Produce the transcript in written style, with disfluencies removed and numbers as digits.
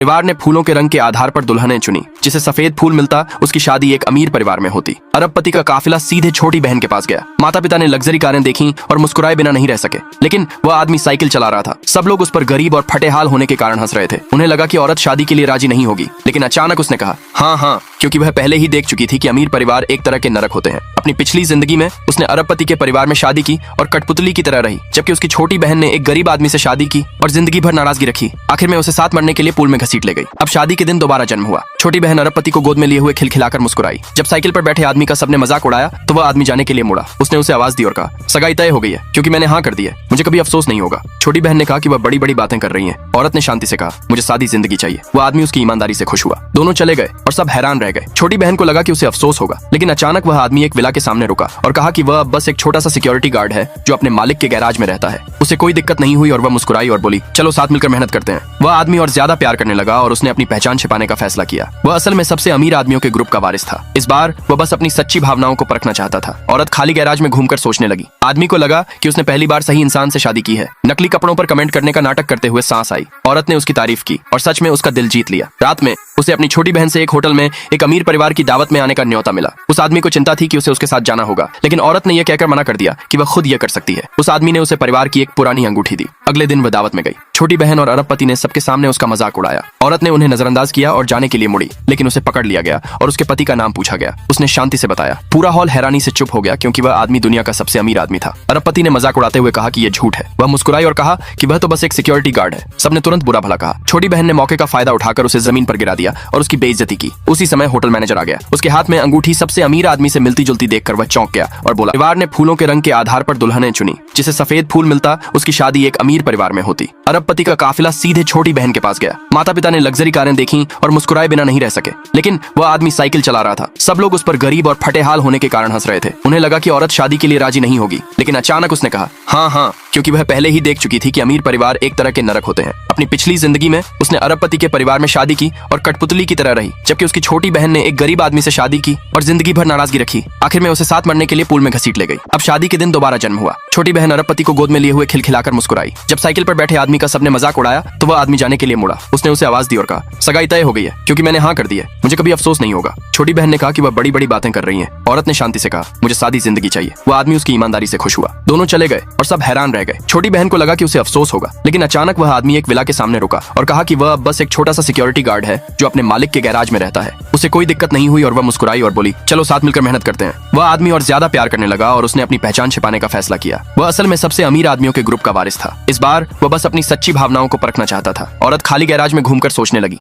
परिवार ने फूलों के रंग के आधार पर दुल्हनें चुनी। जिसे सफेद फूल मिलता उसकी शादी एक अमीर परिवार में होती। अरबपति का काफिला सीधे छोटी बहन के पास गया। माता पिता ने लग्जरी कारें देखी और मुस्कुराए बिना नहीं रह सके, लेकिन वह आदमी साइकिल चला रहा था। सब लोग उस पर गरीब और फटेहाल होने के कारण हंस रहे थे। उन्हें लगा कि औरत शादी के लिए राजी नहीं होगी, लेकिन अचानक उसने कहा हाँ हाँ, क्योंकि वह पहले ही देख चुकी थी कि अमीर परिवार एक तरह के नरक होते हैं। अपनी पिछली जिंदगी में उसने अरबपति के परिवार में शादी की और कठपुतली की तरह रही, जबकि उसकी छोटी बहन ने एक गरीब आदमी से शादी की और जिंदगी भर नाराजगी रखी। आखिर में उसे साथ मरने के लिए पूल में घसीट ले गई। अब शादी के दिन दोबारा जन्म हुआ। छोटी बहन अरबपति को गोद में लिए हुए खिलखिलाकर मुस्कुराई। जब साइकिल पर बैठे आदमी का सबने मजाक उड़ाया तो वह आदमी जाने के लिए मुड़ा। उसने उसे आवाज दी और कहा, सगाई तय हो गई है, क्योंकि मैंने हाँ कर दी है। मुझे कभी अफसोस नहीं होगा। छोटी बहन ने कहा कि वह बड़ी बड़ी बातें कर रही है। औरत ने शांति से कहा, मुझे सादी जिंदगी चाहिए। वह आदमी उसकी ईमानदारी से खुश हुआ। दोनों चले गए और सब हैरान रह गए। छोटी बहन को लगा कि उसे अफसोस होगा, लेकिन अचानक वह आदमी एक विला के सामने रुका और कहा कि वह बस एक छोटा सा सिक्योरिटी गार्ड है जो अपने मालिक के गैराज में रहता है। उसे कोई दिक्कत नहीं हुई और वह मुस्कुराई और बोली, चलो साथ मिलकर मेहनत करते हैं। वह आदमी और ज्यादा प्यार करने लगा और उसने अपनी पहचान छिपाने का फैसला किया। वह असल में सबसे अमीर आदमियों के ग्रुप का वारिस था। इस बार वह बस अपनी सच्ची भावनाओं को परखना चाहता था। औरत खाली गैराज में घूमकर सोचने लगी। आदमी को लगा कि उसने पहली बार सही इंसान से शादी की है। नकली कपड़ों पर कमेंट करने का नाटक करते हुए सांस आई। औरत ने उसकी तारीफ की और सच में उसका दिल जीत लिया। रात में उसे अपनी छोटी बहन से एक होटल में एक अमीर परिवार की दावत में आने का न्योता मिला। उस आदमी को चिंता थी कि उसे उसके साथ जाना होगा, लेकिन औरत ने यह कहकर मना कर दिया कि वह खुद यह कर सकती है। उस आदमी ने उसे परिवार की एक पुरानी अंगूठी दी। अगले दिन वह दावत में गई। छोटी बहन और अरबपति ने सबके सामने उसका मजाक उड़ाया। औरत ने उन्हें नजरअंदाज किया और जाने के लिए मुड़ी, लेकिन उसे पकड़ लिया गया और उसके पति का नाम पूछा गया। उसने शांति से बताया। पूरा हॉल हैरानी से चुप हो गया, क्योंकि वह आदमी दुनिया का सबसे अमीर आदमी था। अरबपति ने मजाक उड़ाते हुए कहा कि यह झूठ है। वह मुस्कुराई और कहा कि वह तो बस एक सिक्योरिटी गार्ड है। सबने तुरंत बुरा भला कहा। छोटी बहन ने मौके का फायदा उठाकर उसे जमीन पर गिरा दिया और उसकी बेइज्जती की। उसी समय होटल मैनेजर आ गया। उसके हाथ में अंगूठी सबसे अमीर आदमी से मिलती जुलती देखकर वह चौंक गया और बोला, परिवार ने फूलों के रंग के आधार पर दुल्हनें चुनी। जिसे सफेद फूल मिलता उसकी शादी एक अमीर परिवार में होती। अरबपति का काफिला सीधे छोटी बहन के पास गया। माता पिता ने लग्जरी कारें देखी और मुस्कुराए बिना नहीं रह सके, लेकिन वह आदमी साइकिल चला रहा था। सब लोग उस पर गरीब और फटेहाल होने के कारण हंस रहे थे। उन्हें लगा कि औरत शादी के लिए राजी नहीं होगी, लेकिन अचानक उसने कहा हाँ हाँ, क्योंकि वह पहले ही देख चुकी थी कि अमीर परिवार एक तरह के नरक होते हैं। अपनी पिछली जिंदगी में उसने अरबपति के परिवार में शादी की और कठपुतली की तरह रही, जबकि उसकी छोटी बहन ने एक गरीब आदमी से शादी की और जिंदगी भर नाराजगी रखी। आखिर में उसे साथ मरने के लिए पूल में घसीट ले गई। अब शादी के दिन दोबारा जन्म हुआ। छोटी बहन अरबपति को गोद में लिए हुए खिलखिलाकर मुस्कुराई। जब साइकिल पर बैठे आदमी का सबने मजाक उड़ाया तो वह आदमी जाने के लिए मुड़ा। उसने उसे आवाज दी और कहा, सगाई तय हो गई है, क्योंकि मैंने हाँ कर दी है। मुझे कभी अफसोस नहीं होगा। छोटी बहन ने कहा कि वह बड़ी बड़ी बातें कर रही है। औरत ने शांति से कहा, मुझे सादी जिंदगी चाहिए। वह आदमी उसकी ईमानदारी से खुश हुआ। दोनों चले गए और सब हैरान रह गए। छोटी बहन को लगा कि उसे अफसोस होगा, लेकिन अचानक वह आदमी एक विला के सामने रुका और कहा कि वह बस एक छोटा सा सिक्योरिटी गार्ड है जो अपने मालिक के गैराज में रहता है। उसे कोई दिक्कत नहीं हुई और वह मुस्कुराई और बोली, चलो साथ मिलकर मेहनत करते हैं। वह आदमी और ज्यादा प्यार करने लगा और उसने अपनी पहचान छिपाने का फैसला किया। वह असल में सबसे अमीर आदमियों के ग्रुप का वारिस था। इस बार वह बस अपनी सच्ची भावनाओं को परखना चाहता था। औरत खाली गैराज में घूमकर सोचने लगी।